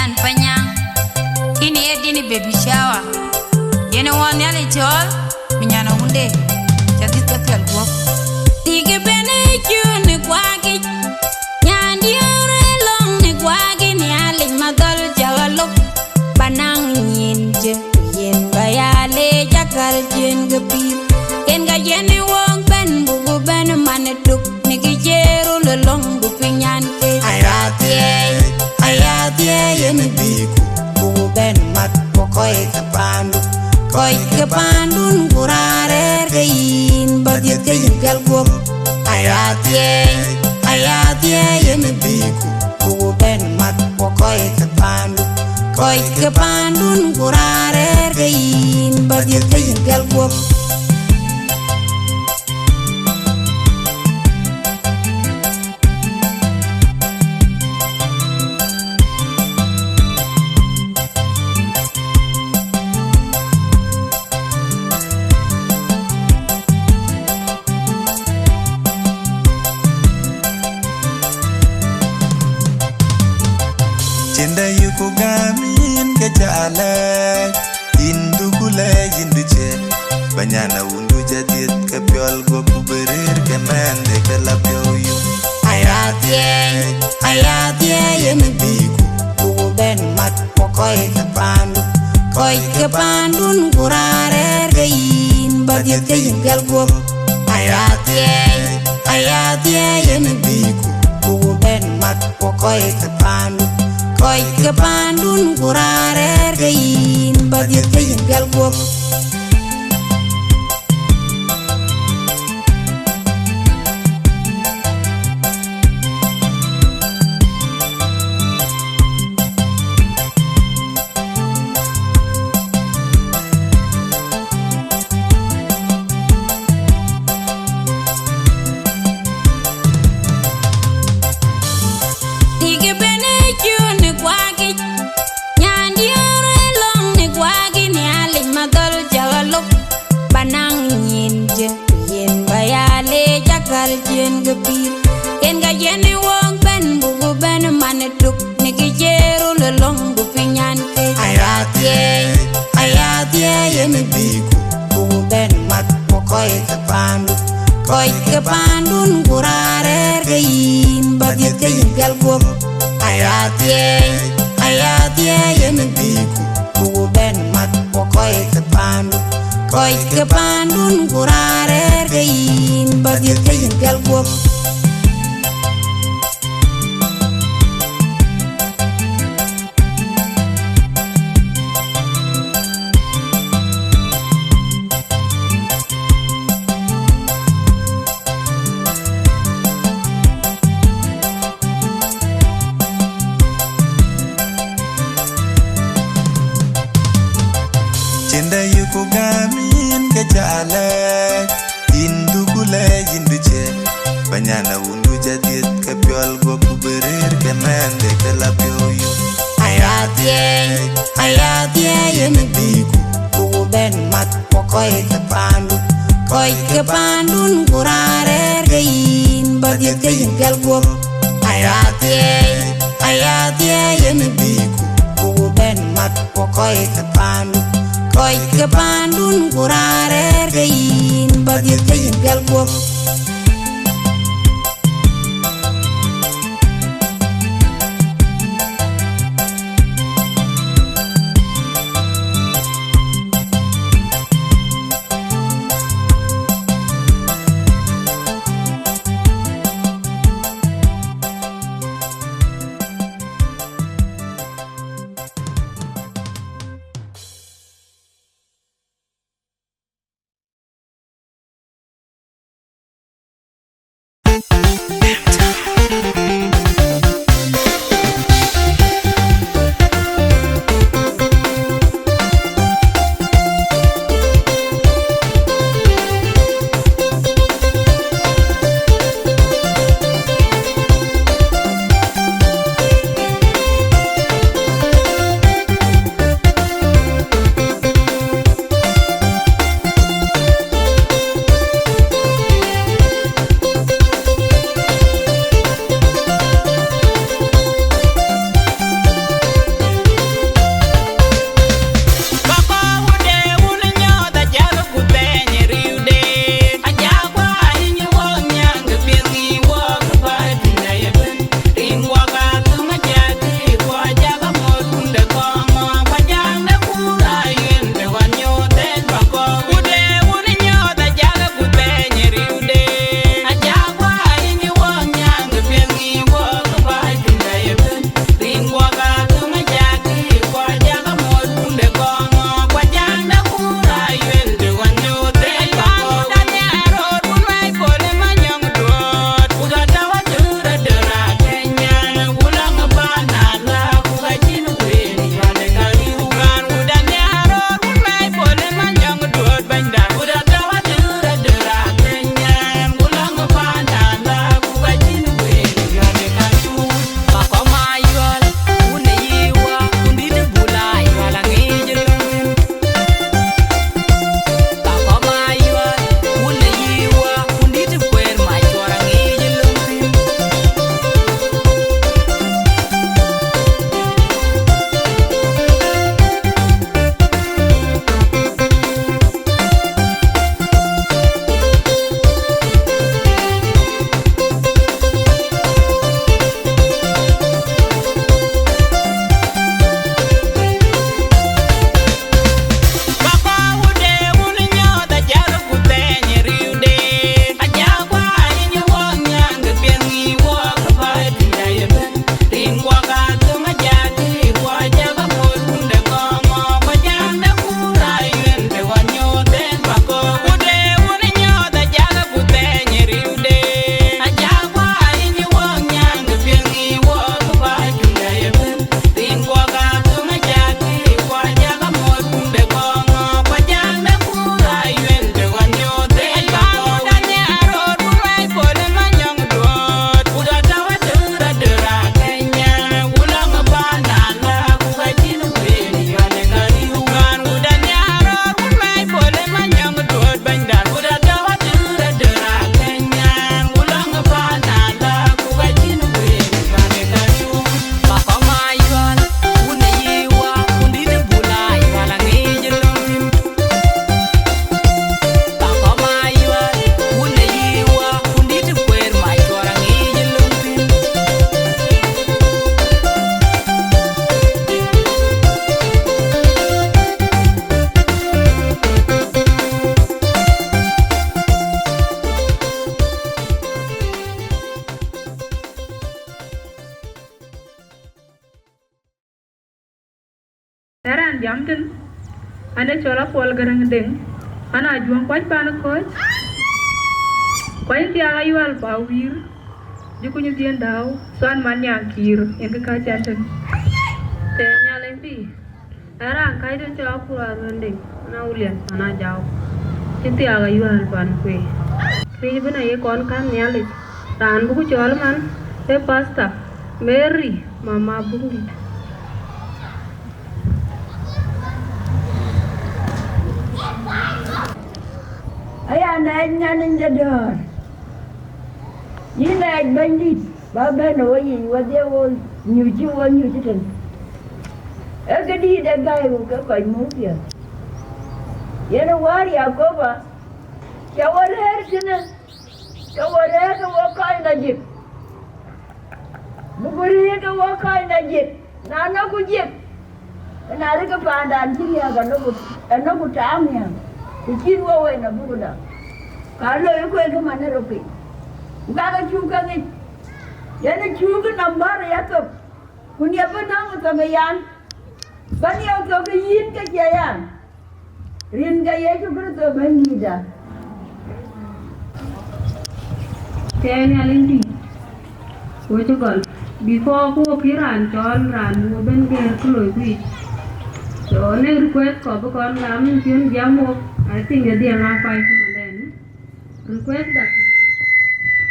dan panyang ini edini baby shower yene won yale chol minyana hunde jadi kapel go tige bene june kwagi nyandi ore long ne kwagi ni ale madol jawalo banang nyinje yen bayale jakal jen gapi yen ga yene won ben bugu ben maneduk ni gijeru le long bu pinyan ke ayatie yene biku bugu ben mat koy kapandun kurare kein badir kein galgom ayatie yene biku bugu ben mat koy kapandun kurare kein badir kein galgom Cenda yuko gamin kejala Indu gula indu je Banyana undu jadid kepiol go kuberir Kemende kelap yoyu ayatie yene biku bugu ben mat koy kapandun kurare kein badir kein galgom ayatie yene biku bugu ben mat koy kapandun kurare kein badir kein galgom jen gapir ken ga yene wong ben bugu ben maneduk ni gijeru le long bu pinyan ke ayatie yene biku bugu ben mat koy kapandun kurare kein badir kein galgom ayatie yene biku bugu ben mat koy kapandun kurare kein badir kein galgom Cenda yuko gamin kejala Indu gula indu je Banyana undu jadid kepiol go kuberir Kemende kelap yoyu ayatie yene biku bugu ben mat koy kapandun kurare kein badir kein galgom ayatie yene biku bugu ben mat koy kapandun kurare kein badir kein galgom an jam tin ane chola pol garang ding ana juang kwaj pan ko kwaj ti aga yual pa wir juku nyu dien daw san man yang kir en ka chanten te nyalen bi ara kai den cho pura ding na ulian ana jaw ti aga yual pan ko ri bena ye kon kan nyale tan bu chol man e pasta Mary mama bungi Aya na nyanin jador. Yina bandit baba no yi wade wo nyuji ten. Agadi da gai wo ka kai mu ya. Yana wari akoba. Shawara kana. Shawara ka wo kai na jip. Buguri ka wo kai na jip. Na na ku jip. Na ri ka pandan tiriya ga no ku tamya. Ikin wo na buguda. Kalau aku itu mana rupi? Enggak juga ni. Jadi juga nomor ya tu. Punya benang atau bayan. Bani atau bayin ke kiayan. Rin gaya juga tu bani dah. Kaya alindi. Ko chokol. Before ko piran chol ran mo ben ger kloi kui. So ne request ko ba kon lam pion jamo. I think that they are not 5 then. Request that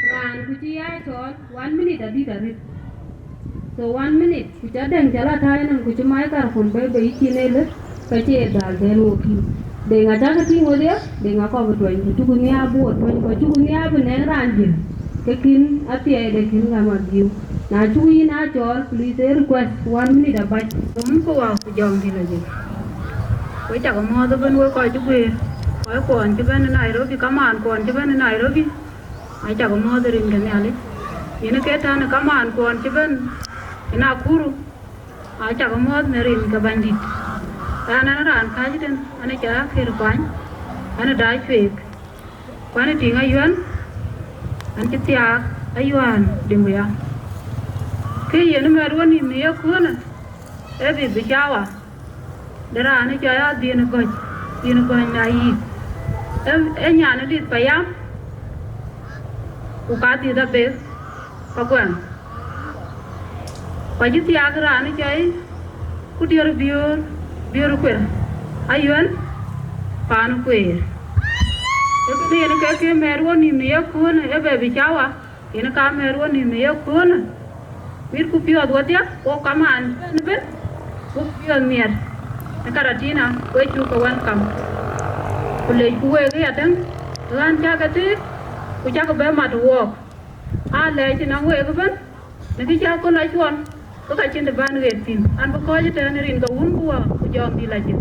ran kuchi ai chol 1 minute adi darit. So 1 minute kucha deng jala thai nang kuchi mai kar phone be be chinele kache dal de roki. De nga ta ka tingo dia de nga ko bo twen ku nya bo twen ko chu nya bo ne ran jin. Ke kin ati ai de kin ga ma diu. Na chu yi na chol please request 1 minute abai. Ko wa ku jong di la jin. Ko cha ko mo do ben wo ko chu be. Ko kon chu ben Nairobi kaman kon chu ben Nairobi. Ai cha ko mo do rin kan ale. Ina ke ta na kaman kon chu ben ina kuru. Ai cha ko mo ne rin ka bandit. Ana ran ka ji den ana cha khir kwan. Ana dai fek. Kwan ti nga yuan. An chi tia ayuan ding ya. Ke yen me ro ni me ko na. E bi bi chawa. Dara ni cha ya din Goch. Din ko na yi. E nya na dit payam. Ku ka ti da be. Ka kwan. Pa ji ti agra ni cha yi. Ku ti ro biur kwer. Ayuan pan kwer. Ni ene ke meru ni me ko na e be bi chawa. Ene ka meru ni me ko na. Wir ku pio do dia ko kaman ne be. Ku pio mier. Na karatina ko chu ko wan kam. Kule ku we ga tan. Ran cha ka ti ku cha ko be ma do wo. A le ti na we ga ban. Ne ki cha ko la chuan. Ko ka chin de ban ge tin. An ba ko ji tan rin ga un ku wa ku jom di la ji.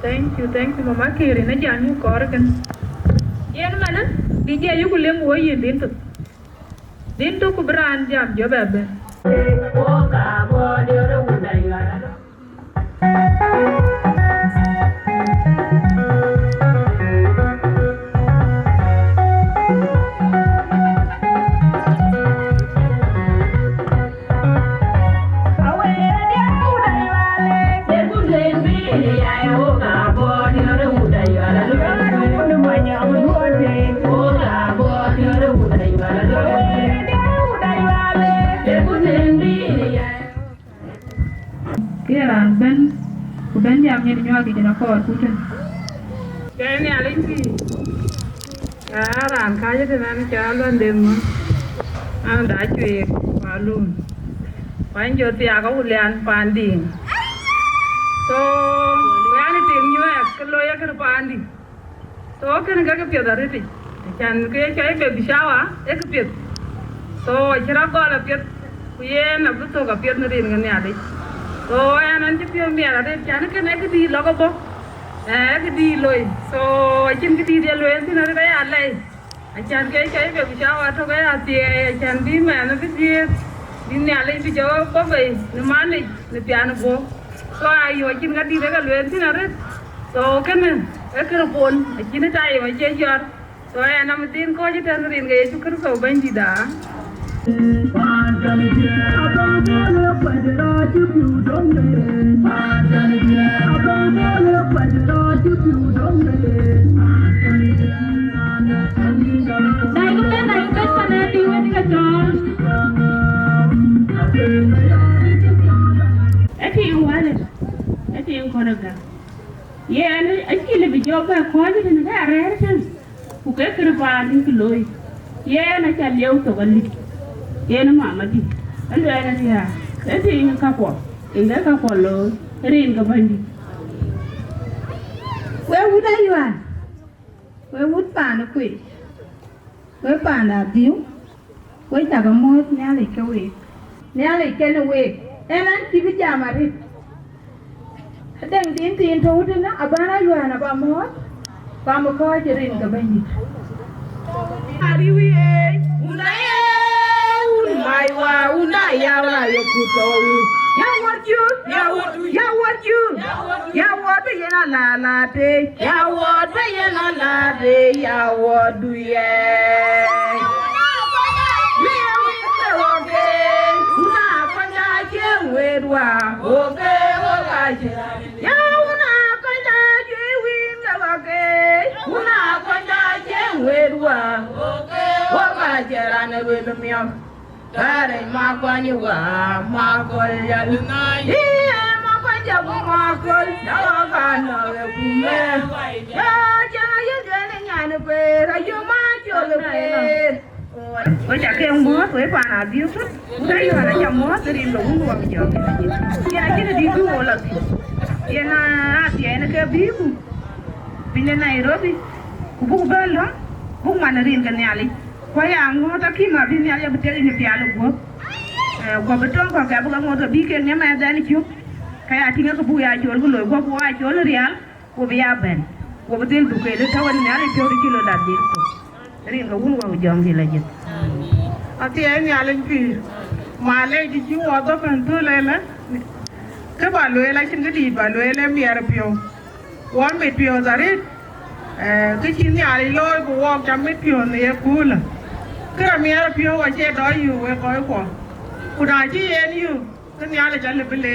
Thank you mama kiri na jan yu kor kan. Yen mana DJ yu kulem wo yin din tu. Din tu ku bran jam jo bebe. Ko ka bo de ro na yu ara. Ben jam ni nyo gi na ko ku ten ke ni alin bi ran ka je na ni cha lon dem an da chwe pa lun wan jo ti a ko lian pan ding so ya ni tim nyo ke lo ya ke pan ding so ke na ga pye da ri ti chan ke cha be bi shawa e ke pye so chira ko la pye ku ye na bu to ga pye ni rin ni ali so anan ti pio mi ara de chan ke na ke di lo ko bo ke di loi so chin ke di de loi tin na re ya lai chan ke be bi shawa to ga ya ti chan bi ma na bi di ni ale bi jo ko be ni ma ni piano bo so ayo chin ga di de ga loi tin na re so ke ne e ke pon chin ta ai ma che yor so anan tin ko ji tan rin ga chu kru so ban di da Yeah, I kill a job by calling in that rare. Who get the band in Loy. Yeah, and I can yell to a lip. Yeah, mamma did. And then, yeah, that's in a couple. In that couple, low, rain the bundy. Where would I you are? Where would pan a quick? Where pan Adhieu? Wait a more nearly away. Nearly can away. And I give it jammer. Then the in told in a banner you are about more. Come a coin in the bundy. Kare makwanyi wa makol ya lunai. Iya makwanja wa makol ya wakana we kume. Ya janga ya gane nyane pe rayo macho le pe. Ko jake mo we pana Adhieu sut. Utai yo na jamo teri lo mungu wa mjo. Ya kile di du wala. Ya na ati ene ke bibu. Bine Nairobi. Kubu balo. Bung manarin kan yali. Kwa ya ngota kima bin ya beteli ni pialo go ko beton ko ga buga ngota bi ken nyama dani ci kaya tinga ko bu ya jol ko loy ko bu wa jol real ko bi ya ben ko betel du ke de tawani ni ali jodi kilo da dir ko rin ko wun wa jom di la jit ati en ya len pi ma le di ci wo do fen to le la ke ba lo la cin gidi ba lo le mi ar pio wa mi pio zare ke cin ya li lo ko wa jam mi pio ne ku la kira mi ara pio wa che do yu we ko kuna chi en yu kan ya le jale bele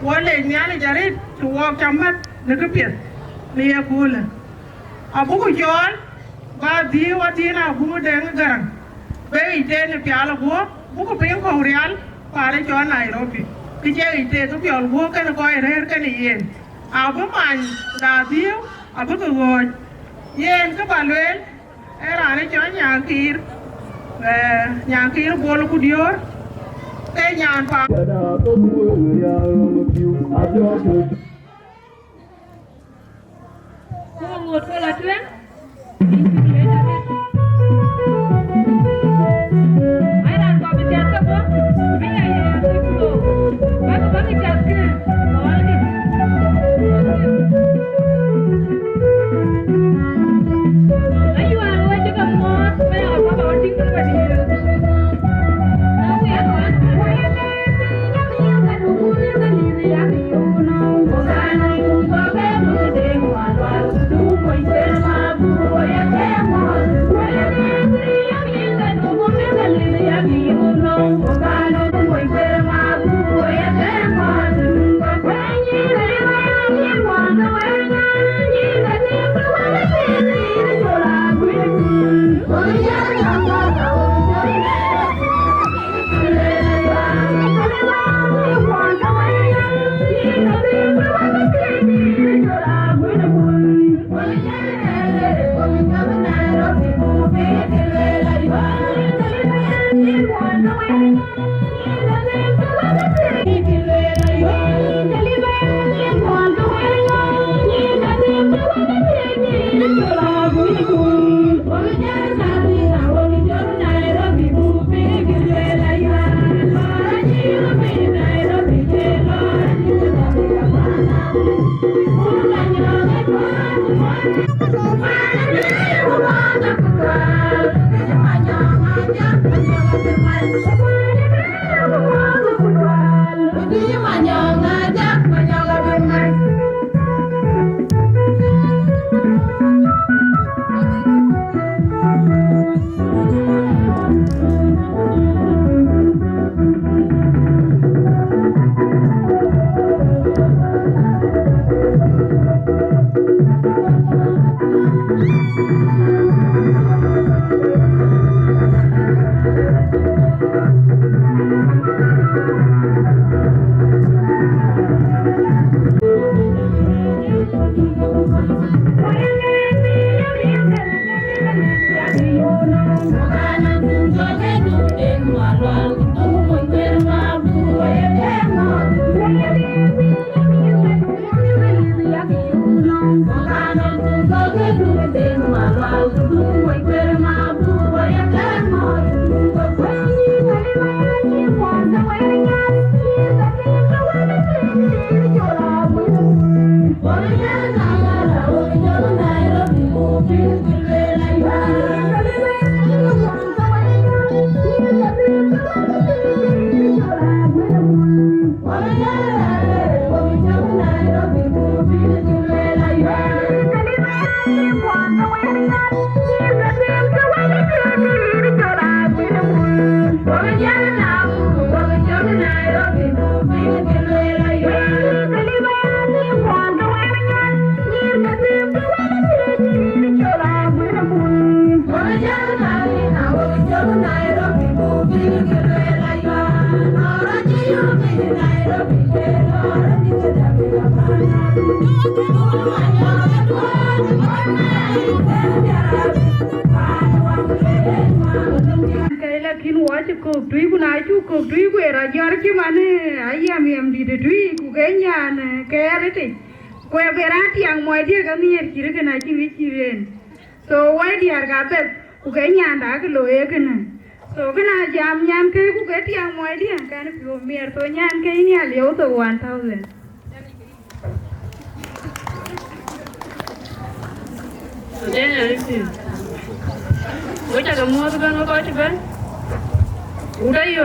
wa le nya le jare tu wa chamat ne ke pet ni ya kula abu ko jon ba di wa di na bu de ngaran be ite ne pyala go bu ko pe ko real pare jon Nairobi ki je ite to pyo go kan ko rer kan yen abu man da di abu ko go yen ka balwel era ne jon nyakir bol ku dior te nyan pa Một cô là tuyến. Ai đang có bị chết không? Bây giờ bác bị chết kìa. Nói đi. Ấy you are way to come on. Bây giờ có bảo chính thức về đi. So why dia gabe ku kenya nda ke lo ye kana so kana jam nyam ke ku ke tiang moy dia kan pio mier to nyam ke ni ali o to 1000 so then alisi oja ga mo to ban ko ti ban uda yo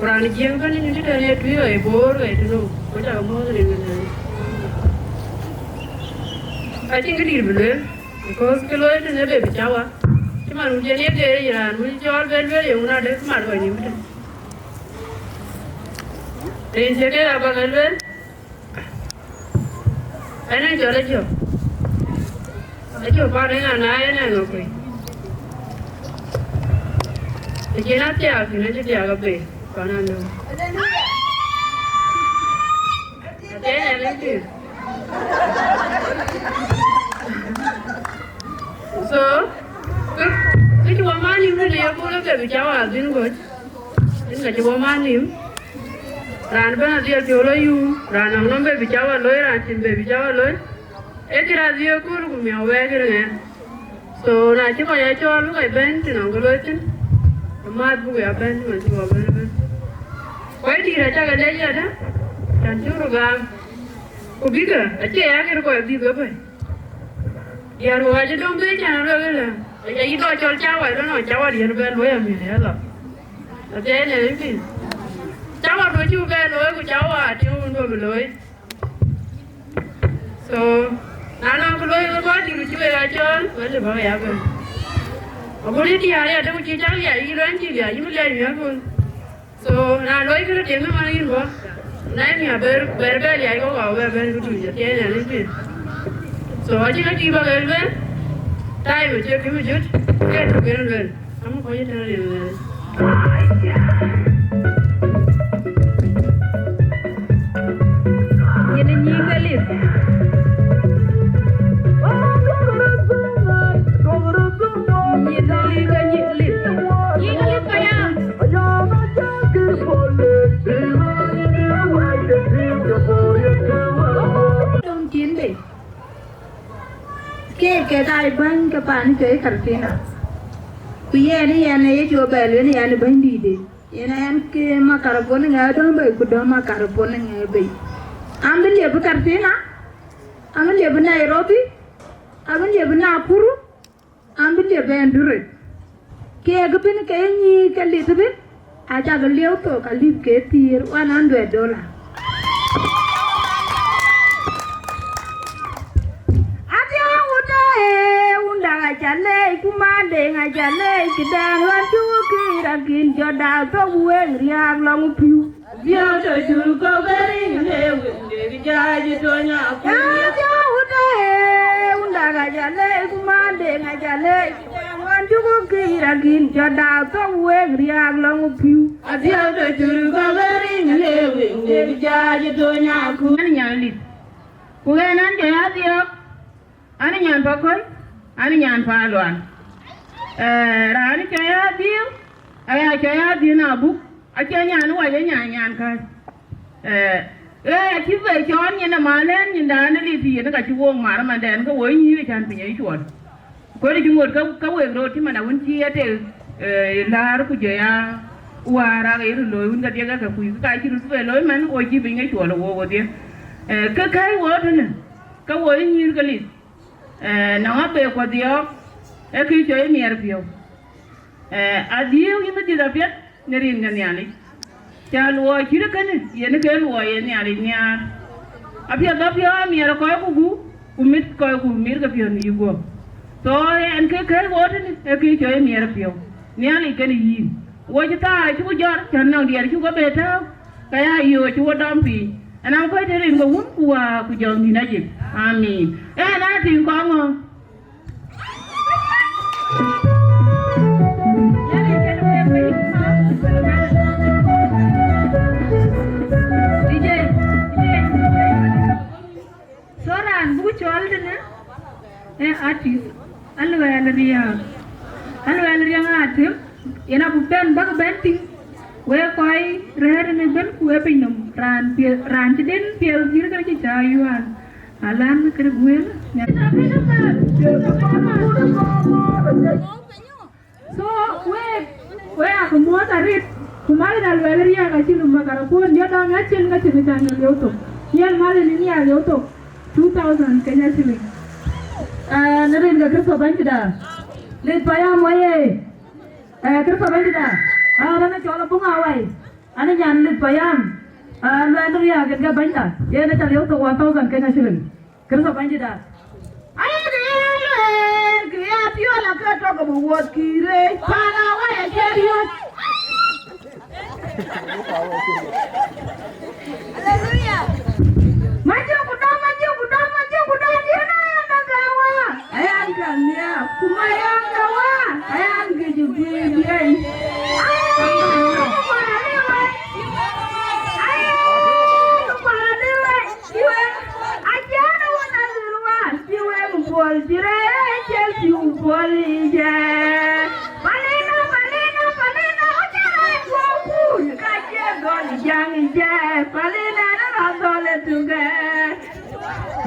ran jeng kan ni ti ne tu yo e bor e tu oja ga mo ni ni I think it is better because the lawyer is a baby chawa. Come on, we need to get it. We need to all get ready. We are just mad going in. Then check it out again. And I got a job. I job part in an eye and an okay. The cannot tell you to tell a bit. Can't know. Then I let you. So, cái chú má níu nó đi cô nó kể với cháu à dính rồi, dính là chú má níu, ran bên là dia phiêu lấy u, ran nó về với cháu à lấy, ran chín về với cháu à lấy, cái ra dia cô nó cũng mèo về cái này, so là chú coi cho lúc này bên thì nó có lấy chứ, má bố cái bên mà chú vào bên, quay đi ra chắc cái đấy vậy đó, chẳng chú rồi gang, cô biết à, chị ấy cái coi đi với vậy. Yar wa je don be chan ro gele ya yi do chol chawa do no chawa ri be lo ya mi le la ate ne ni chawa do chu be lo ku chawa ti un do lo so na na ku lo ko ti ru chu ya chol we le ba ya be ko ri ti ya do chi chang ya yi ran chi ya yi mi le ya ko so na lo ku ti ma ni bo na mi ya be ya ko ga be ku tu ya te ne ni so I think I keep a little bit. Time with you, give me just get to get it. I'm going to tell you. You didn't need a lift. You don't need a lift. You live by out. Don't change it. Cái tai bên cái bạn chơi cà phê nào, bây giờ này anh ấy cho bé lên này anh bên đi đi, anh em cái mà cà phê này đó bây giờ đó mà cà phê này bây, anh bên liệp cà phê na, anh bên liệp Nairobi, anh bên liệp Nakuru, anh bên liệp Eldoret, cái bên cái gì cái liệp bên, anh chắc cái liệp to cái liệp cái tiền $100. Chale kumande nga chale kidan wan chu kira kin joda to wen riak long piu dia to juru ko gari ne wende jaji to nya ku ya uda unda nga chale kumande nga chale kidan wan chu kira kin joda to wen riak long piu dia to juru ko gari ne wende jaji to nya ku ani nyali ku nan ke adio ani nyan pakoi ani nyan palwan Rani cha Adhieu aya cha Adhieu na bu a cha nyan wa nyan ka a chi ve chon ni na ma len ni da na li ti na ka chi wo ma ma den ko wo ni chan pi ni chuan ko ri ngot ka we ro ti ma na won chi ate lar ku je ya wa ra ga ru lo un ga dia ga ku ka chi ru ve lo man o chi pi ni chuan wo wo dia ka kai wo de ka wo ni ga li na wa pe ko dia e ki cho mi er pio Adhieu ni ma di da pet ne rin ga ni ali cha luo chi de kan ye ne ke luo ye ni ali nya apia da pio mi er ko ku mit ko ku mir ga pio ni go to en ke wo de e ki cho mi er pio ni ali ke ni yi wo ji ta chi wo jor chan na di chu go be ta ka ya yo chu wo dam pi ana ko de rin go wun ku jong ni na ji amin na tin ko ngo Soran bu chol de na artist alwel riya atim ena bu ben bag ben ting we koy rer ne ben ku e pinum ran ti den piel dir ka ci tayuan alan kre gwel so we akmo tarit kumali dal wel riya ka ci lumba kara ko ndio da nga chen nga ci tan yo to yen male ni ya yo to 2000 Kenya shilling. Narin ga kirso banki da. Lit payam waye. Kirso banki da. Rana chola bunga wai. Ani nyan lit payam. Narin ya ga banki. Ye na chal yo to 1000 Kenya shilling. Kirso banki da. Ay ya pio la ka to ko wo kire. Para waye cherio. Hallelujah. Maju kuda dia na gawa. Ayan kanya, kumayang gawa. Ayan gijubi dia.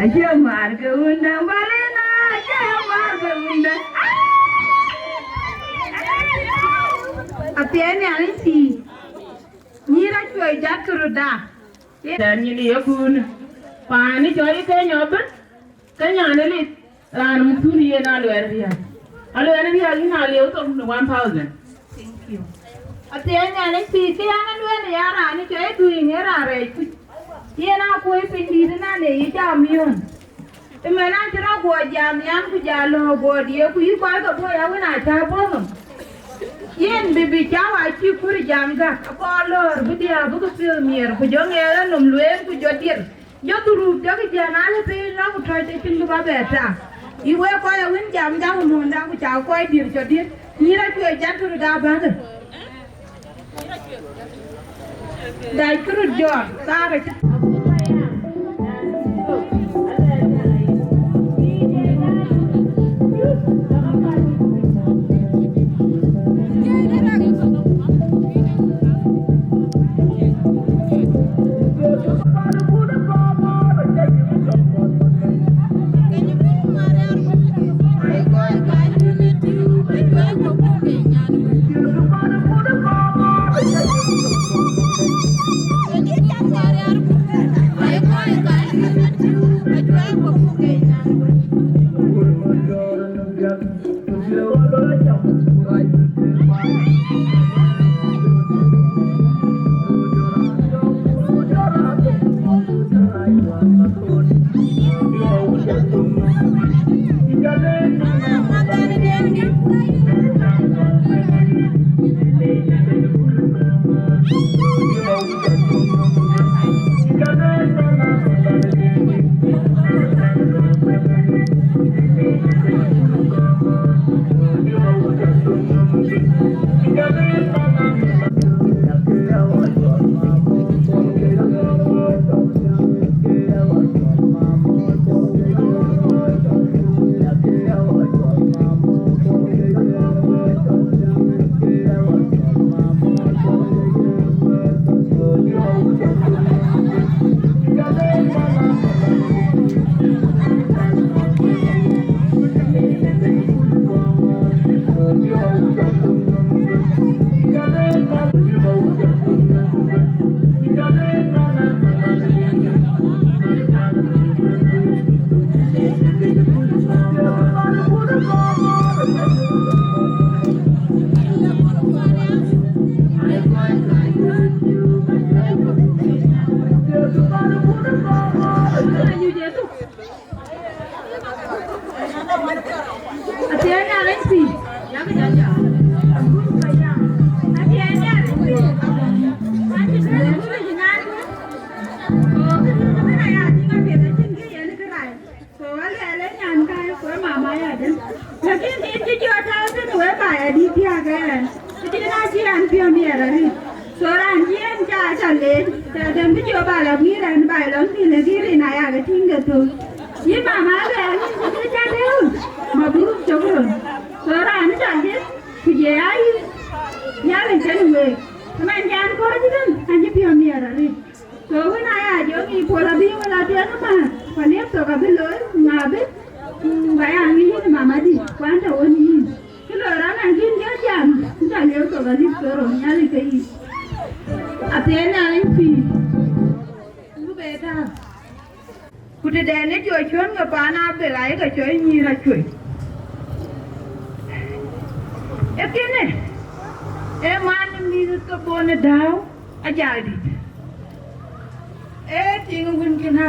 Adhieu marga undang balena, adhieu marga undang. Apiani alisi. Nira cuy jakuru da. dan ni li yakun pa ni joy ke nyoben ke nyane li ran mutuni ye na lwer dia ni na le to 1000. Thank you. Apiani alisi kiyana lwer ya rani cuy duing era re. Yena ko ipindi na ne yam yun. Imena tira go jam yan ku jalo go die ku yi ko ga bo ya wona ta bo. Yen bibi chawa chi kuri jam ga ko lor bidia bu ko fil mier ku jong era num luen ku jodir. Jo turu jo ki jana le pe na ku toy te pingu ba beta. Iwe ko ya win jam ga mu nda ku cha ko dir jodir. Ni ra ku ja turu da ba ga. Dai kuru jo ta ga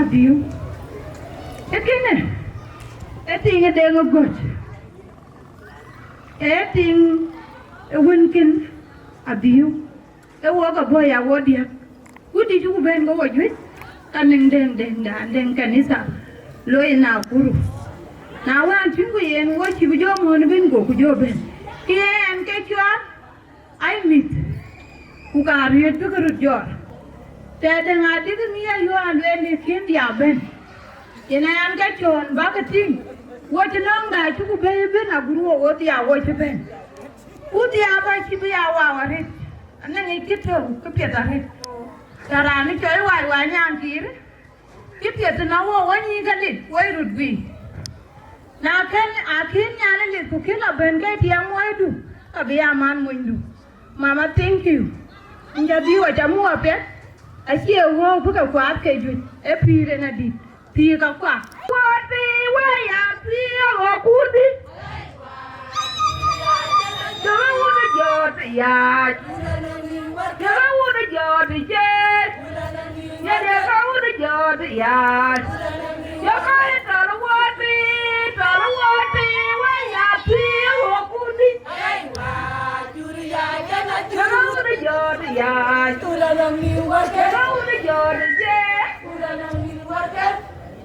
Adhieu. Eting a Goch. Eting a winkin Adhieu. A walk a boy, a wardia. Who did you bend go with? Coming then, Canisa. Loy now, Guru. Now, one you and what you do on the go to your bed. Here and get you up. I meet. Who are you to go to your? Then I didn't hear you and when you came the oven. Then I am get you on bucketing. What a long guy took a baby and I grew over the hour to bend. Put the hour to be our head. And then he kept her, could get her head. That I need to why young here. If you to know when you get it, where would be? Now can I can't to kill a Ben get young way do. A be a man window. Mama, thank you. And you do what I'm more pet. I see a wall book of what cage with a peer and a deep. Peer of what? What be way up here or could it? Don't want a yard, the yard. Don't want a yard, the jet. Yeah, don't want a yard, the yard. You're going to what be, way up here or could it? Don't want a yard, the yard.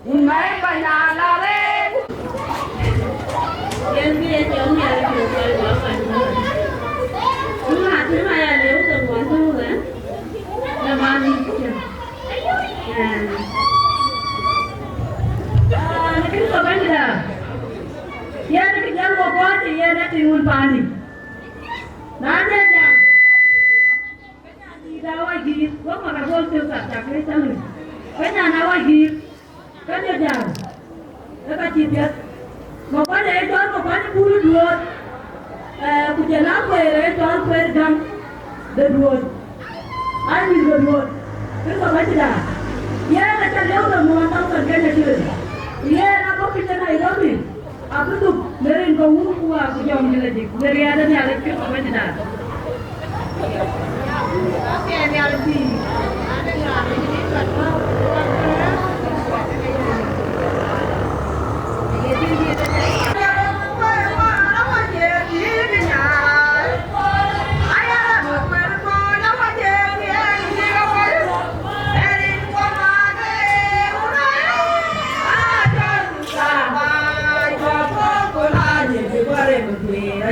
My banana leg. Em biết chỗ nhà chủ phải bỏ phần rồi. Thứ hai là nếu từng quán thu nữa. Là bao nhiêu chứ? Nó cứ có cái gì đâu. Giờ nó cứ nhớ qua quá thì giờ nó tìm một bàn đi. Đó thế nào? Cái nhà gì đâu ai gì? Có mà là vô tiêu cả chặt lấy sao rồi? Cái nhà nào ai gì? Cái nhà nào? Nó có chi tiết. Một cái để cho một cái bùi ruột. Cụ chỉ nói về để cho về đằng để ruột. Ai bị ruột? Cái cái gì đó? Giờ là cho nếu là mua tao cần cái này chưa? Giờ nó có cái này đó đi. Aku tu dari kau gua aku jauh ni lagi. Dari ada ni ada tu apa ni dah? Okay, ni ada ni. Ada ni ada ni kat.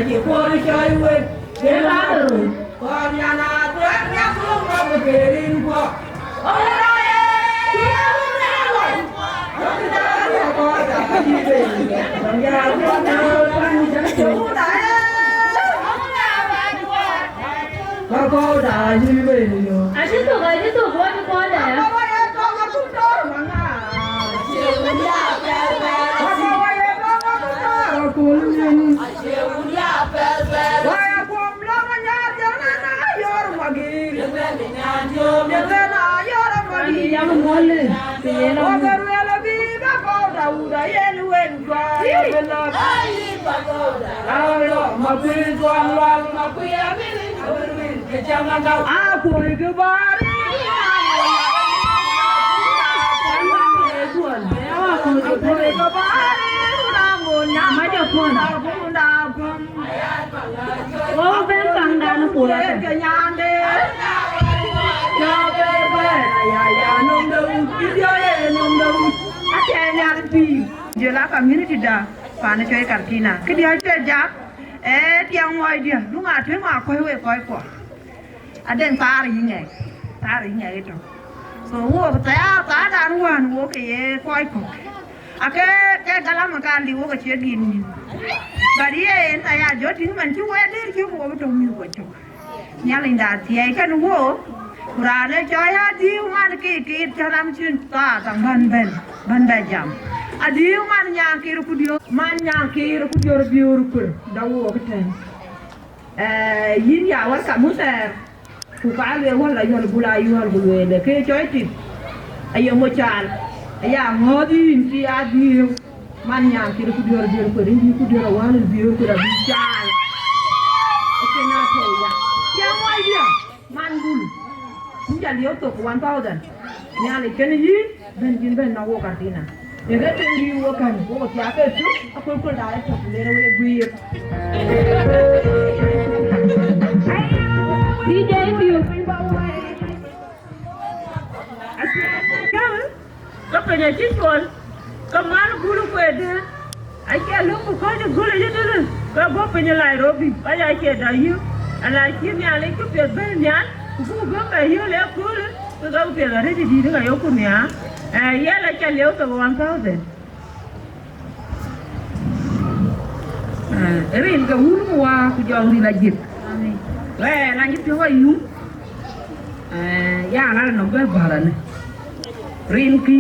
Chỉ qua đi chơi quên để lá từ còn nhà nào tôi nhắc luôn không được về đi qua ôi ơi chưa ra rồi nó đi ra đi coi cả cái gì về còn nhà con nào con sẽ chủ đại nó có đại như vậy rồi à chứ tụi này chứ tụi con đi coi để con có chút đó mà na chiều mình ra về cô luôn jam mole te yelo Ogaruela viva boda uda yenu wenga yelo alo mapizo alwal mapia mili awirwin kechanga ako igabari oh ben pangdan pura nyande ya bebe ya nom do video nom do atenya pi je la community da pana choy kartina ke dia che ja tiang ngoi dia lu nga thwe ma khoi we khoi ko aden tar yin to so wo ta dan wan wo ke khoi ko ake ke galam ka li wo ke che gin bari en aya jo tin man chu we de chu wo to mi ko to nya lin da ti ai kan wo ra le cho ya di man ki cha lam chin ta tang ban ba jam Adhieu man nyangkir kudio biur kur dawo keten yin ya war kamu ser ku kale wala yol bula yol bulwele ke choyti ayo mo chal ya ngodi inti Adhieu man nyangkir kudio biur kur indi kudio wala biur kur bi chal ekena to ya mo dia man bul nja liyo to 1000 nyale ken yin ben na wo kartina Ega tendi wakan, wo kya ke tu, aku ko dai to lero we guir. DJ Adhieu Ka penya chitol, ka man gulu ko de. Ai ke lu ko de gulu je de. Ka bo penya Nairobi, ai ke da yu. Ala ki mi ale ko pe ben yan, ku go ka yu le ko. Ka ga pe da re di ga yo ko nya. Yala cha leo to 1000. Rin ka hulu wa ku jong di lajit. Le lajit yo yu. Ya na no be baran. Rin ki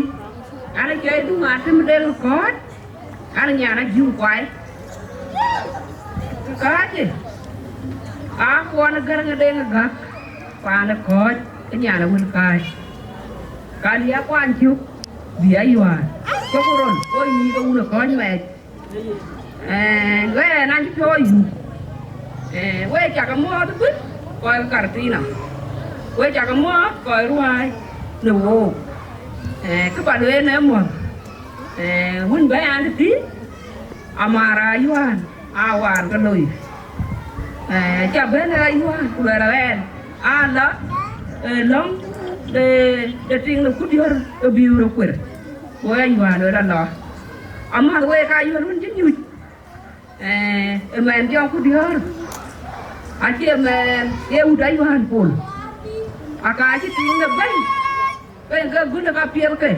ana ke du ma tem del ko. Ana nya na ju kwai. Ka ji. A ko na gar nga de nga pa na ko nya na wul kai. Kaliya kwan chu dia yuan chokoron oi ni ko una ko me we nan chu yu we cha ka mo tu ko kartina we cha ka mo ko ruai no wo ka ba le na mo hun ba an ti amara yuan awan ka loi cha ben ra yuan ku ra ben ala long de ting no kudior e biuro kwer wo aywa no la no amma we ka yo run jin yu men jo kudior a che men e u dai wan pol aka chi ting no ben ga gun ka pier ke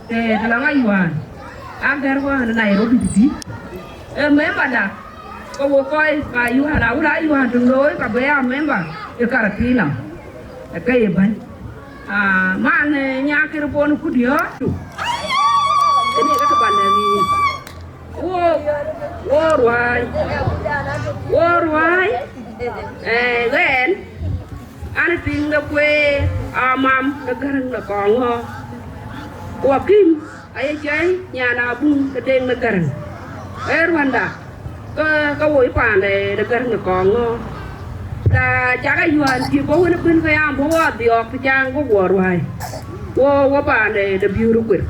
te la ngai wan a gar wan Nairobi ti me bada ko wo koi ka yu hala ura yu han tung loi ka be a memba e karatina e ke ban man nyakir pon kudio ini ka banari wo ruai len ana ting da kwe amam da garang da kongo wa kim ay jay nyana bung da deng da garang Rwanda ka wo pande da garang da kongo da jaga yuan ti bo wona bin ka yam bo wa di ok jang go go ruai wo ba ne de biuru kwir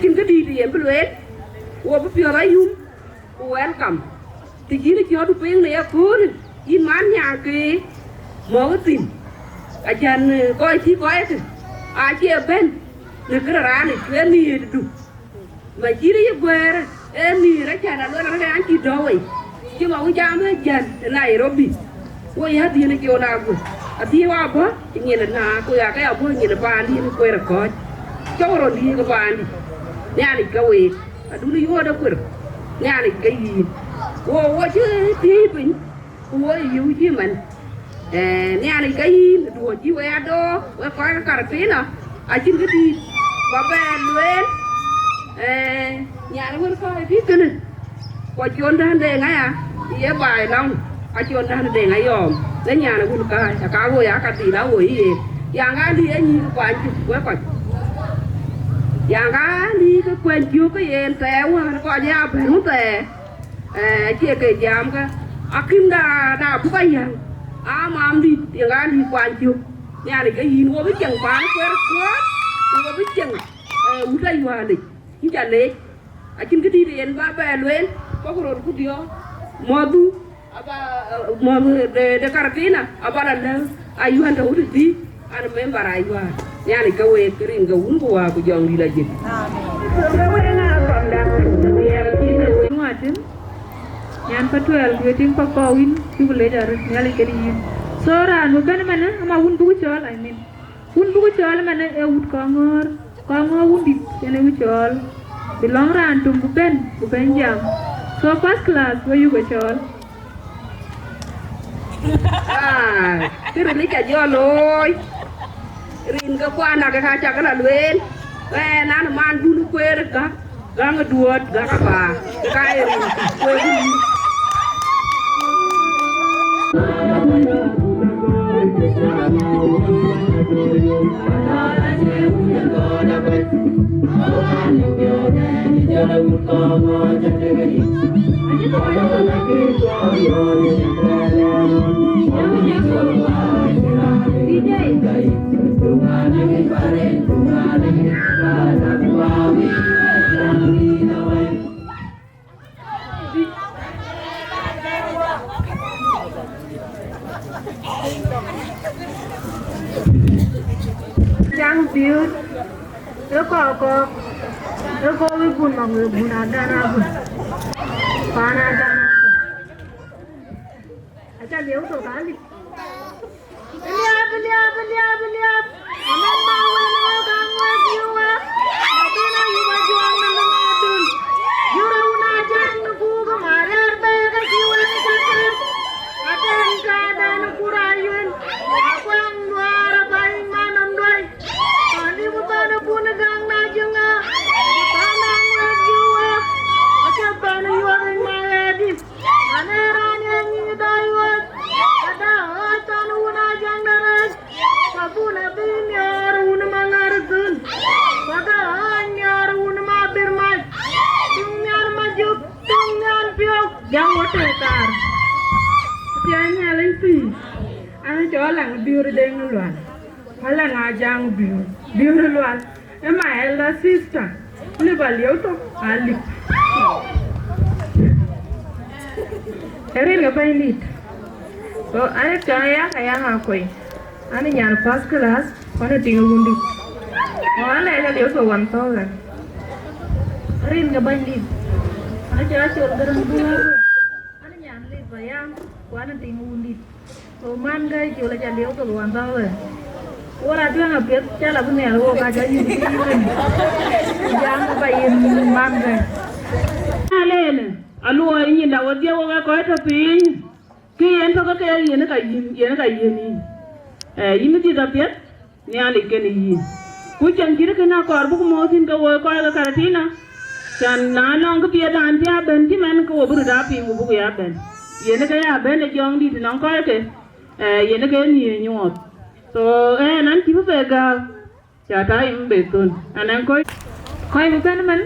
kin ka di yem bulwe wo bu pio ba yum welcome ti jini ki odu ping ne ya kun in man nya ke mo tin a jan ko ti ko et a che ben ne kra ni ke ni du ma jiri ye gwer ni ra cha na lo ra an ti do we ki mo jam jan Nairobi wo ya di ne ki ona ku ati wa bo ni na ku ya ka ya bo ni ba ni ko ra ko choro di ko ba ni yani ka we adu ni yo da ku yani ka yi wo chứ ti bin wo yu ji man yani ka yi do ji we ado we ko ka ra pina a chin ka ti ba ba luen nhà nó vẫn coi biết cái này qua chôn ra đề ngay à ye bài long a chôn ra đề ngay yom đến nhà nó vẫn coi cả ngồi á cả tỷ lá ngồi gì yang ga li ni kwa ji we ko yang ga li ko kwen ju ko yen te wa ko ja be nu te che ke jam ka akim da bu ka yang a mam di yang ga li kwa ju ya ni cái yin wo bi chang pa ko ko wo bi chang u dai wa li ni ja le a kin cái đi yen ba ba luen ko ko ro ku dio modu aba mo de cartina aba la ayu handa u di ana member aywa yani ka we kirin ga wun wa ku jong di la jik ngatin yan patuel weting pa ko win ki bule jar nyali ke di so ran mo ben mana ma wun bu chol I mean wun bu chol mana e wut ko ngor wun di yana wu chol bilong ran tum bu ben jam so first class wo yu go chol kiri li ka jo loy rin ka kwana ka cha ka la luen nan man du lu kwer ka nga duot ga ka ba ka e rin kwe Jang biut ko wi bun ma wi bun ada na bun pana da acha leu to kali liap aman ma wi na ka ngwa jiwa adina yu ma juang na ngadun yura una jang ku ga marar be ga jiwa ka adan ka dan kurayun akwang duara bai manam doi ani mutana pun gang na junga tanang lagiwa acha pan yuang maedi aneran yang daiwat ada tan una jang darat sabuna binyar un mangargun pada anyar un mabirmai tunyan majuk tunyan piok jang wotekar tianya lengpi ana jolang biur deng luan hala ngajang biur luan ema elder sister ni baliau to ali erin ga pailit so ana chaya kaya ngakoi ana nyan first class kona tinga gundi wala ela liu to 1000 erin ga pailit ana chaya chol garang buar ana nyan lit bayang kona tinga gundi so man gai chula cha liu to 1000 ora tu nga pet cha la bune ro ka cha yin jang ba yin man ga alele alu yin da wodi wo ga ko to pin ki yen to ka yin ka yin ni yin ti da pet ni ali ke ni yin ku chan ki ke na ko bu mo tin ka wo ko ga karatina chan na long ka pet an ti ben ti men ko bu da pi bu ya ben yin ka ya ben e jong di non ko ke yin ke ni nyot so nan ti bu ga cha ta im be tun anan ko bu ben man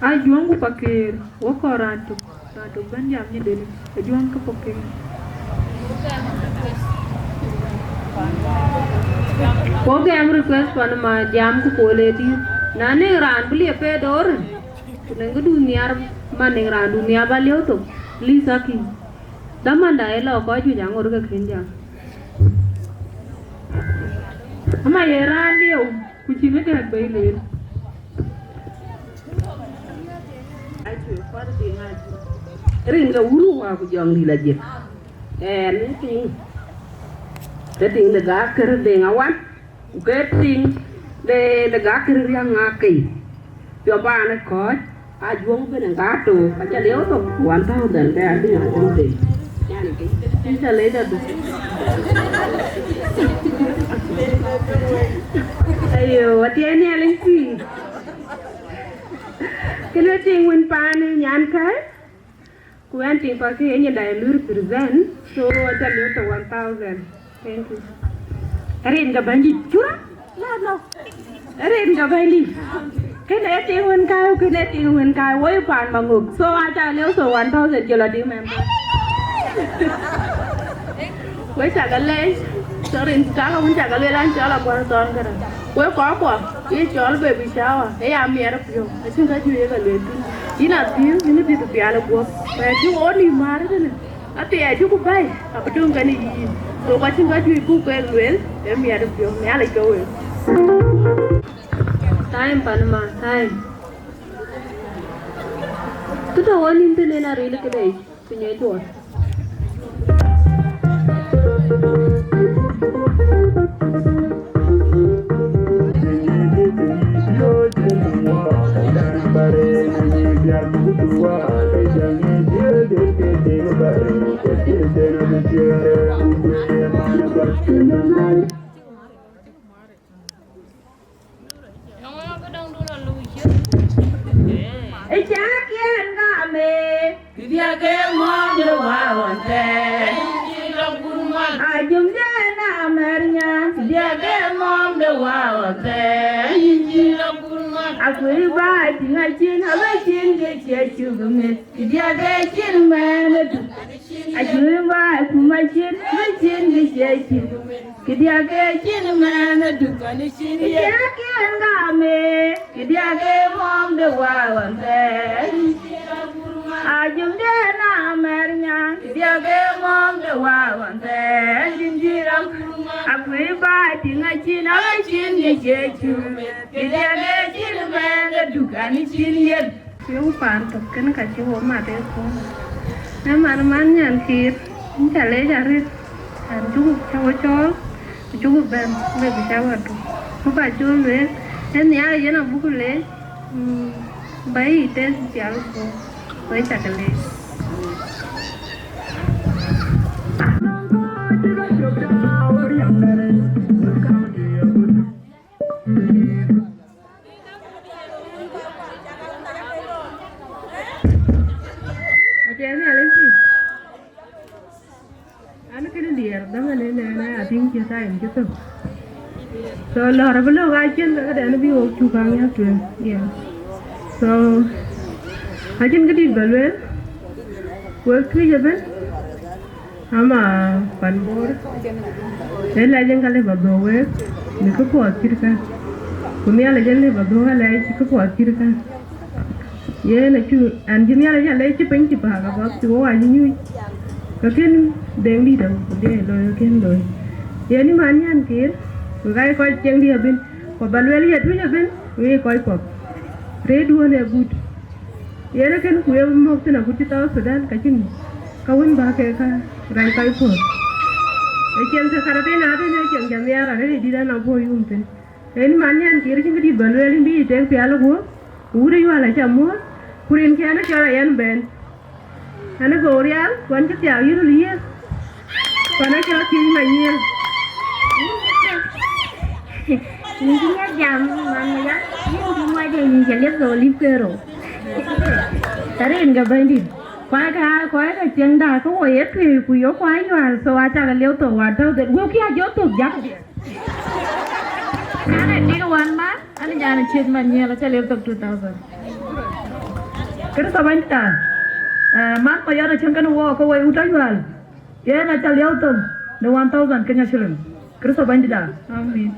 a juang bu pakir wo ko ratu ben jam ni deni a juang ka pakir ko ga am request pan ma jam ku ko le di nane ran bli pe dor nang dunia man ran dunia ba leo to lisa ki damanda elo ko ju jang or ga khin jang ama yeran liu ku chi me ga be le rin ga wuru wa ku jong di la jik ni ting de ting de ga ker de ngawan ke ting de ga ker yang ngakai yo ba na ko a juang be na ga to ka cha leo to 1000 ka di na chung de yani ke cha le da ayo atiene alensi kena ting win pan nyan kai kuan ting pa ke nya dai lur present so acha le to 1000 thank you rin ka bandi chura la no rin ka bandi cái này tiếng nguyên cao với phản bằng ngực số ai cha nếu số 1000 kilo đi mềm với chả cái lê cho rin cá không chả cái lê lan cho là quan toàn cái này với có quả cái cho là baby shower ấy à mẹ đó rồi xin cái chuyện cái lê chỉ là tiếng nó đi từ là của và chú ôn đi mà đấy này à thì chú cũng bay à bắt chung cái này rồi qua xin cái chuyện cũng quen luyện để mẹ được rồi mẹ lại câu Time Panama, time. Tu tahu ni tu lena rela kedai punya itu. Cha kian ga me dia ke mo de wa wan te ajum de na mernya dia ke mo de wa wan te akuri ba tinga chin aba chin ke che chu me dia ke chin me du ajuri ba kuma chin ba chin ke che chu dia ke chin me du dia kian ga me dia ke mo de wa wan te ajum de na mernya dia ke mom de wa wan te jinjiram akui ba tinga chin aba chin ge chechu dia ke chin me de dukani chin yen Yo pan to ken ka chi ho ma de ko. Na man nyan kir. Cha le ja ri. An chu cha chol. Chu ben me bi cha wa to. Ko ba chu le. En ya ye na bu le. Bai te cha lu ko. Bai cha ka le. Jadi alin sih. Anak ini dia, dah mana ating kita yang gitu. So lah, orang belum ajen, ada anak biu cukangnya tu, ya. So ajen kita balwel, work kerja ben, ama panbor. Saya ajen kalau berdoa, ni kau kuat kira. Kami ajen le berdoa, lagi kau kuat kira. Ye na chu anjing ya le chi pen chi pa ga ba chu wa ni ni ka ken deng di dang de lo ken lo ye ni man yan kir ga ko cheng di bin ko ba le ye tu ye bin we ko ko re du ne gut ye na ken ku ye mo ti na gut ta sudan ka chin ka won ba ke ka ga ka ko e chen sa kara pe na de ne chen jam ya ra ne di da na bo yum pe ye ni man yan kir chin di ba le bi te pe alo go ure yo ala chamo kurin ke ana chala yan ben ana gorial kwan ke tia yuru liye kwan ke tin ma nyel ni nya jam man ya ni di mo de ni jale go lipero tarin ga bendi kwa ka cheng da ko ye ki ku yo kwa yo so a cha ga leo to wa do de wo ki a yo to ja ana ni ga wan ma ana jana chet ma nyel cha leo to 2000 Kena banta, mak payah nak cengkan wah kau wai utai jual, ya nak cari auto, the 1000 kena shilling, kena banta dah, amin.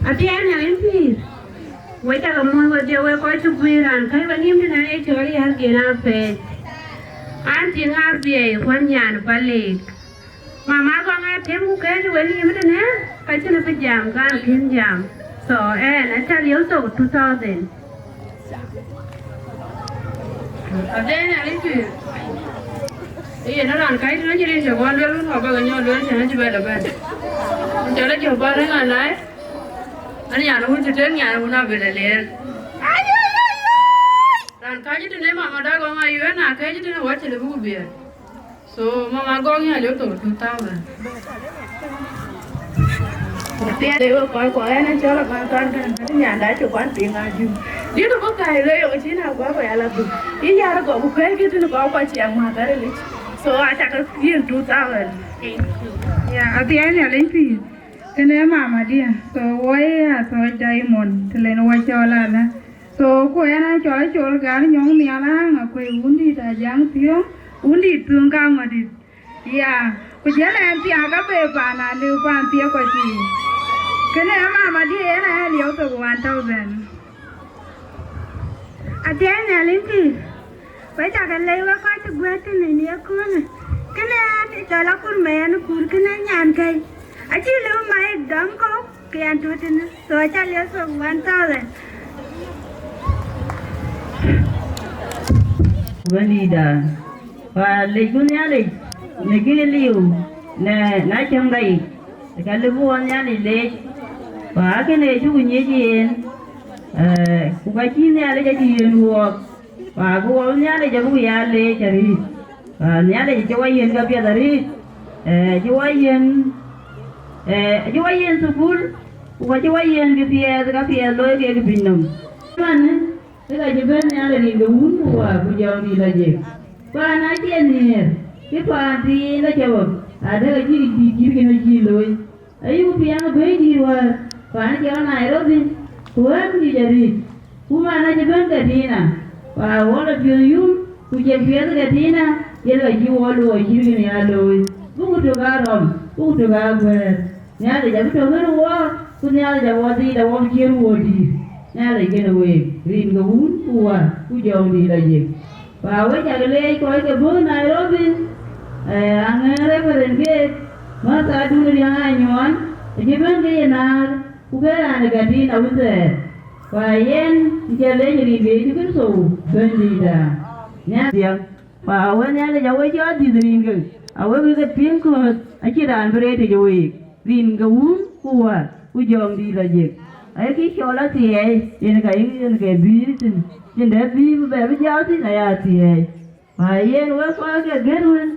Adhieu nyalin pir. Wai ta kamu kerja wai kau cukuran. Kai bani mungkin ada curi harga nape. Anti ngapi wanyan balik. Mama kau ngapi muka tu bani mungkin ya. Kacau nak jam kan jam. So and I tell you so 2000. Then I need to. Nó làm cái nó chỉ đi chợ quan luôn hoặc bao nhiêu luôn thì nó chỉ về là về. Chợ nó chợ quan đấy là đấy. Anh nhà nó muốn chơi nhà nó về là liền. Làm cái chứ thế mà đã có ai yếu nào cái chứ nó quá chỉ là bố bia. So mà con nhà liễu tổ chúng tao rồi. Để coi nó cho là con cái nhà đã chụp quán tiền Adhieu. Đi nó có cái lấy ở trên nào quá vậy là được. Đi nhà nó có một cái nó có quay chèn mà cái đấy. So I chắc là tiền 2000. Yeah, ati ai lên phi. Cái này mà đi. So why so diamond thì lên why cho là nè. So cô ấy cho cái nhông mía là cô undi ta giang tiếng undi tương cao mà đi. Yeah, cô giờ là em tiếng cái bề bàn là lưu bàn tiếng cô chị. Cái này mà đi là liều từ 1000. Ati ai lên phi. Vậy chắc là lấy qua coi từ quê từ này nè cô nè. Cái này thì cho là con mẹ nó cùn cái này nhàn cây. Anh chỉ lưu mai đóng có cái anh tôi thì nó rồi chắc liều số 1000. Vanida và lấy cái nhà này lấy cái liều nè nãy trong đây cái liều vốn nhà này lấy và cái này chú cũng nhớ gì cũng cái chi nhà lấy cái gì luôn và cô nhà này chú cũng nhà lấy cái gì nhà này chú ấy hiện cái gì đấy chú ấy hiện school cũng chú ấy hiện cái phía lối cái bình nông thế là chỉ bên nhà là đi đúng của bây giờ đi là gì qua nói chuyện nè cái phần thì nó chờ thế là chỉ cái nói gì rồi ấy cũng phía nó bế đi rồi và nó này đó đi quên đi giờ đi cũng mà nó chỉ bên cái gì nè và what là phía yum cũng chỉ phía cái gì nè vậy là chỉ qua rồi chỉ cái này rồi cũng được cả rồi cũng được cả rồi nhà thì chẳng được cái đâu cũng nhà thì chẳng đi đâu không chia rồi đi nhà này cái nào về riêng cái bún cua dầu đi là gì và với nhà cái lê coi cái bữa này đó đi ăn đấy phải đến cái mà ta đưa đi ăn nhón chỉ bên cái nào cũng cái là cái gì nào cũng thế và yên cái lê thì về thì cái số bên đi ra nhà tiền và với nhà này cháu ấy cho đi riêng cái với cái tiếng của anh chỉ đàn về thì rồi riêng cái bún cua dầu đi là gì ấy cái chỗ đó thì trên cái bí trên đấy bí về với giáo thì này thì phải yên với có cái ghét luôn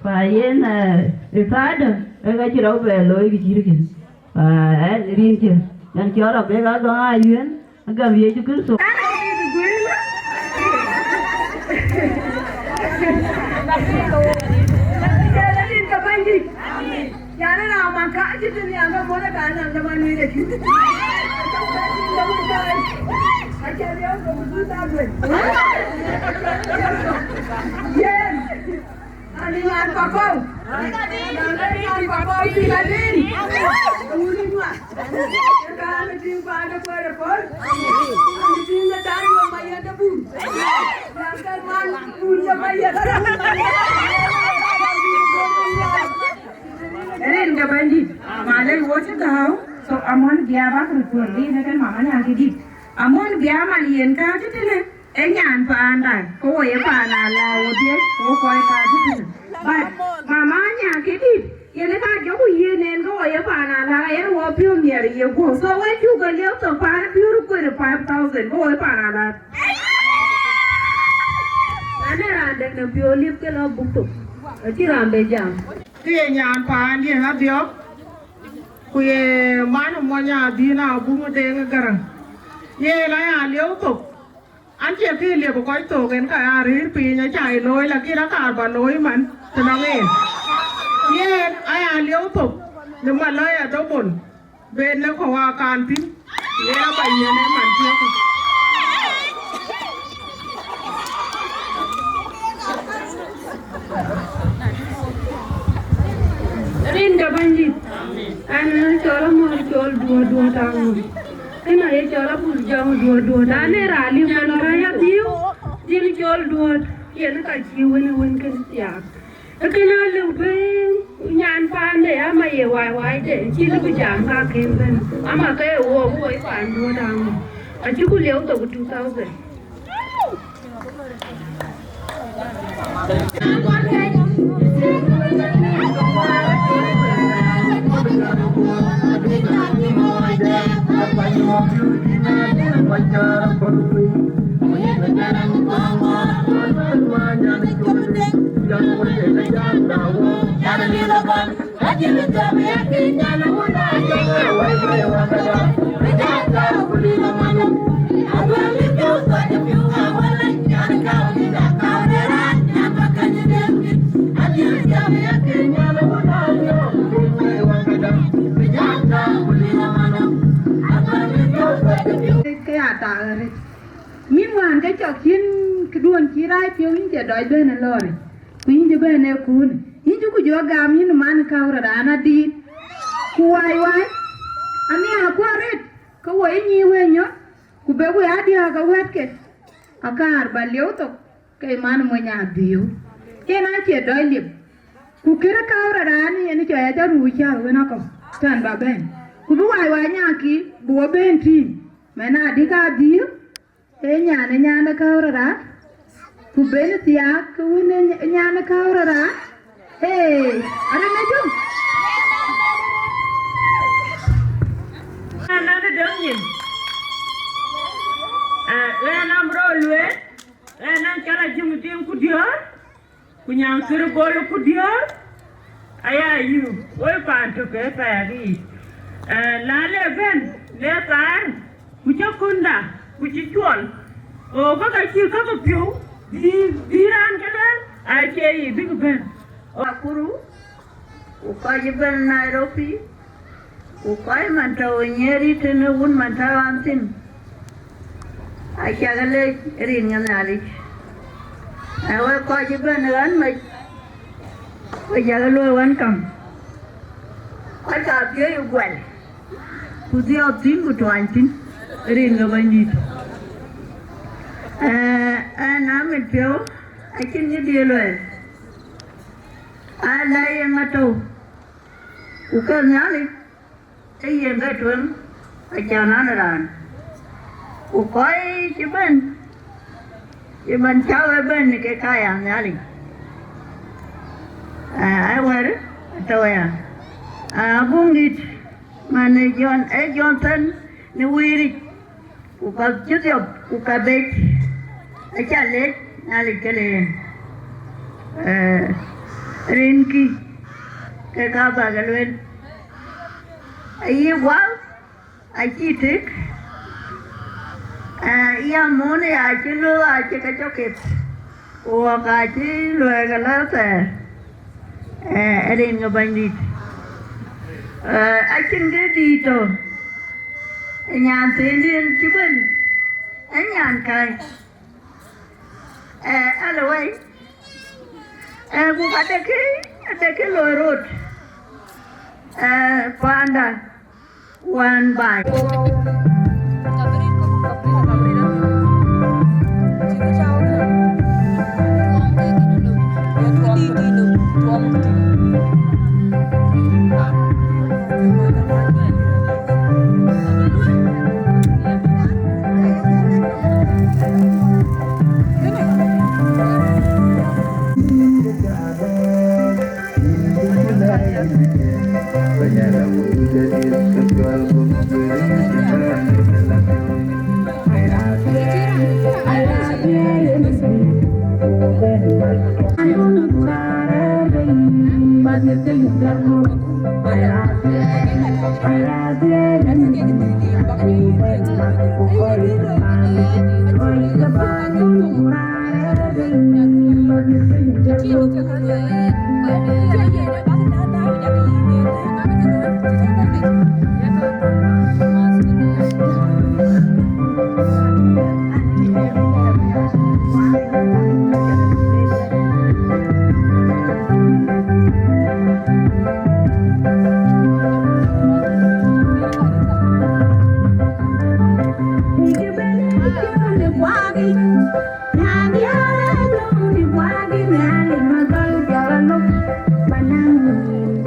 phải yên là để phá được cái chỗ đó về lối cái gì đó kìa và riêng chưa nhân chỗ là bé đó ai duyên anh cầm về cho cứ số nhà nó nào mà cả chứ tôi nhà có muốn là cả làm cho bạn đi để chứ anh chơi đi ông cũng cứ tao rồi yeah anh đi ăn quả không anh đi ăn quả không đi là đi tôi đi mà cái anh đi qua nó quay được rồi anh đi nó đá vô mày nó bùn làm cái man bùn cho mày đó Eren ga bandi malai wote gaw so amon biya ba ko tordi na kan mama na gidi amon biya malien ka titele enyan pa anda ko ye pa na la wodi ko ko ka titele ba mama nya gidi ye ne ka jo ye nen ko ye pa na la ye wo pyo mier ye ko so we ju ga le to pa pyo ko 5000 ko ye pa na la Ane rande na pyo lip ke lo bukto Ati rambe jam cái nhà pa đi hả điệu quỳ má nó mua nhà đi nào cũng một đêm cái gần ye là nhà liễu tục anh chị cái liễu của coi tổ cái cả rí pì nhà chạy lối là cái đó cả bà lối mà cho nó nghe ye ai à liễu tục nhưng mà lời ở đâu buồn bên nó có can pin ye là bảy nhà này mà chưa Rin ga bandi An chola mo chol dua tahu Kena ye chola pul jam dua Nane rali man kaya diu Jini chol dua Ye na ka chiwen wen kan siap Kena lu beng nyan pande ama ye wai de chi lu jam ka ken ben ama ke wo pan do dang a chi ku leo to 2000 cái ta rồi min wan cái chọc xin cái đuôn chỉ rai phiêu in chỉ đòi bên là rồi quý chỉ bên này cuốn in chú cứ vô gam in man cao rồi đã na đi kuai wai anh ấy qua rồi cái quay nhiều vậy nhá cứ bé quay đi à cái quét cái akar baliu to cái man mo nhà Adhieu cái nó chỉ đòi liệp cứ cái cao rồi đã ni anh chơi cho rùi cha với nó không tan bà bên cứ quay quay nhà kí bùa bên team mà na đi cả Adhieu nhà nó cao rồi đó ku bên tia ku nhà nó cao rồi đó hey anh nói chung nó đứng nhìn lên năm rồi luôn lên năm cho là chung tiếng của Dieu của nhà cứ gọi là của Dieu ai yêu ôi bạn cho cái phải đi lá lê bên lê tán của cháu con đã của chị chuồn có cái chiều có cái phiếu đi ran cái đó ai chơi big ben akuru ukai ben Nairobi ukai mantau nyeri tene un mantau antin ai chagale rin nganali ai coi ben ran mai bây giờ lôi quan cầm ai cả phía yêu quậy cứ theo tin của toàn tin rin là bao nhiêu nam mình phiếu ai xin cái điều rồi ai lấy em mà tu của cái nhá đi cái gì cái chuyện ai chào nó là của coi chứ bên cháu ở bên cái hàng nhá đi ai quay đó tôi buông đi mà này Johnson này quy đi của cái chút điều của cái bếp ai chả lấy nào đi cái này Rinki cái cá bà cái luôn ai quá ai chi thích ai muốn ai chỉ lo ai chỉ cái chỗ kịp hoặc ai chỉ lo cái lá tè Rin cái bánh đi ai xin cái đi thôi nhà tiền điên chứ bên anh nhàn cài alo ấy cũng ada cái lối road panda one by Banang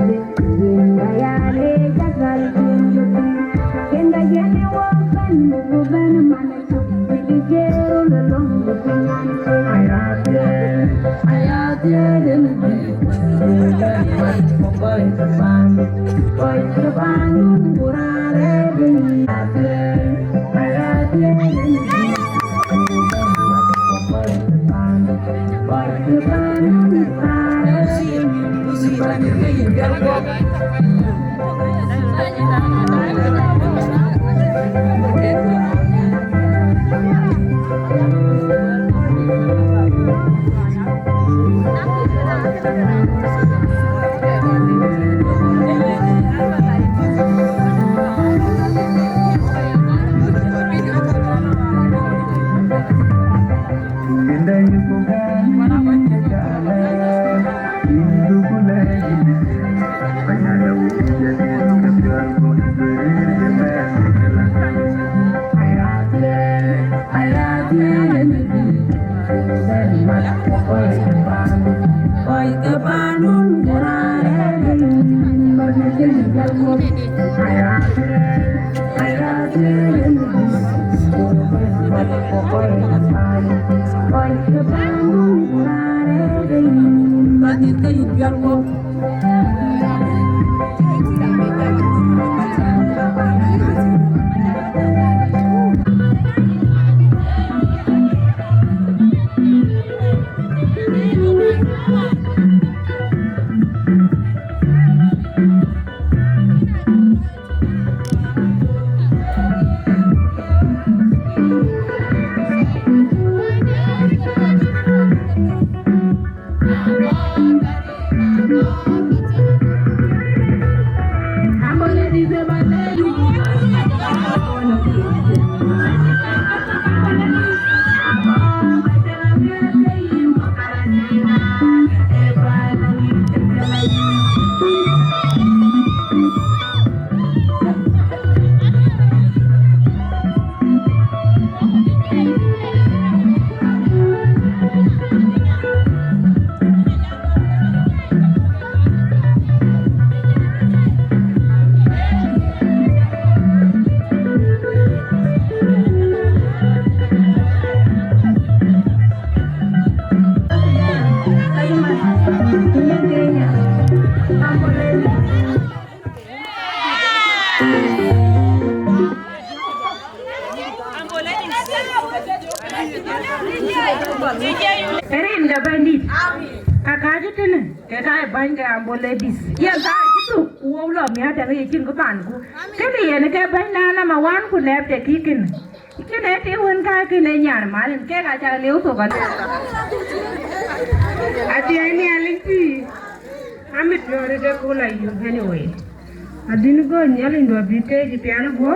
Erin da bandit. Akaje tene ke kai banga ambo ladies. Yen ta kitu wo lo mi ata ke kin ko pan ku. Ke ni yen ke banga na ma wan ku ne te kikin. Ke ne te won ka ke ne nyar malin ke ka cha leu to kan. Ati ani alinti. Amit yore de ko la you anyway. Adin go nyalin do bite di piano go.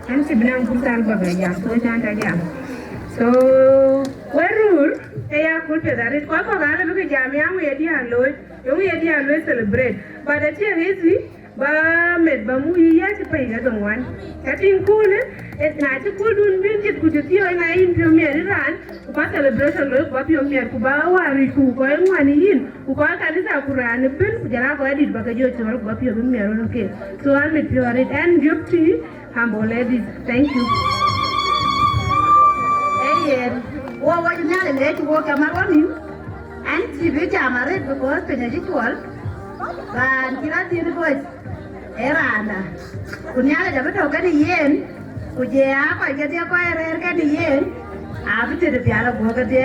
Am si binang kurtal baga ya so chanta ya. So, what rule? Eya kulpe that kwa kwa gana look at jam yang we adi celebrate. But the thing is ba med ba mu ya ti pa ga dong wan. Katin cool et na ti cool dun bin ti ku ti yo na in premier ran. Ba celebration lo ba premier ku ba wa ri ku ko en wani yin. Ku ko ka ni sa Quran bin ku jara ko edit ba ga jo ti ba premier okay. So I'll meet you at and duty humble ladies. Thank you. Wo nyale le ti wo ka maroni an ti be jamare because pe ne ritual ban kira ti ni boy erana kunyale da beto ka ni yen ku je a ko ke te ko er ka ni yen a bi te de biara go ka te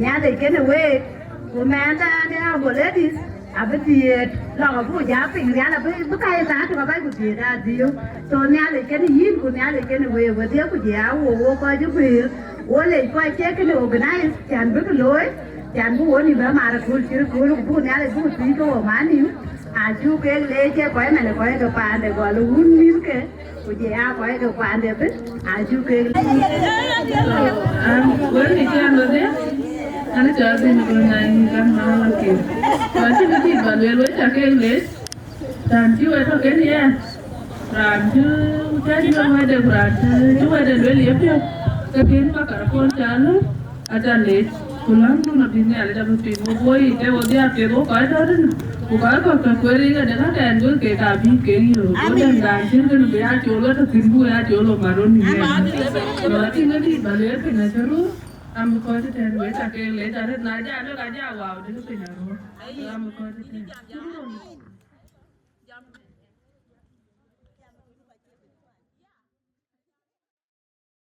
nyale ke ne we ku menda ne a go ladies a bi ti la go bu ja pe nyale bu ka ya ta to ba ku ti da dio so nyale ke ni yin ku nyale ke ne we de ku je a wo ko ju bi Ole koi check in organize chan big loy chan bu woni ba mara kul chir kul bu ne ale bu ti ko mani a chu ke le che koi mane koi ko pa de go lu un min ke ku je a koi ko pa de be a chu ke Where is your mother? And it's just in the nine can have a kid. But she did, but we will check in late. And you were talking here. Ranchu, tell you where the branch, you were the really appeal. The pin back at a phone channel at a late. Kulang do not be nearly double people. Boy, they were there, people, I don't know. Query and another and will get a big game. And dancing will be at your lot of people at your Maroni. I think I did, but they're in a room. I'm going to tell you later at night. I don't know. I'm going to tell you.